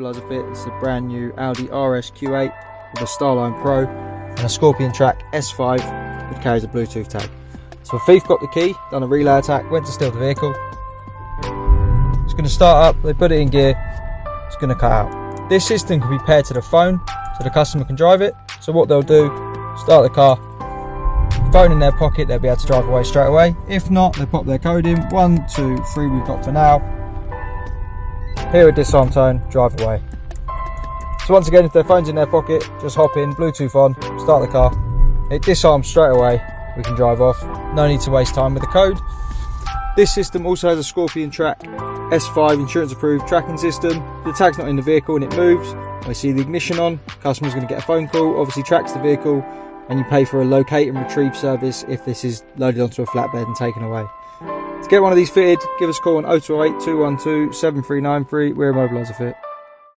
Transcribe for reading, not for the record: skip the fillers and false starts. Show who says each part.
Speaker 1: Immobiliser fit. It's a brand new Audi RSQ8 with a Starline Pro and a Scorpion Track S5 which carries a Bluetooth tag. So a thief got the key, done a relay attack, went to steal the vehicle. It's going to start up, they put it in gear, it's going to cut out. This system can be paired to the phone so the customer can drive it. So what they'll do, start the car, phone in their pocket, they'll be able to drive away straight away. If not, they pop their code in, 1, 2, 3 we've got for now. Hear a disarm tone, drive away. So once again, if their phone's in their pocket, just hop in, Bluetooth on, start the car. It disarms straight away, we can drive off. No need to waste time with the code. This system also has a Scorpion Track S5 insurance approved tracking system. If the tag's not in the vehicle and it moves, I see the ignition on, customer's going to get a phone call, obviously tracks the vehicle, and you pay for a locate and retrieve service if this is loaded onto a flatbed and taken away. To get one of these fitted, give us a call on 0208 212 7393. We're Immobiliser Fit.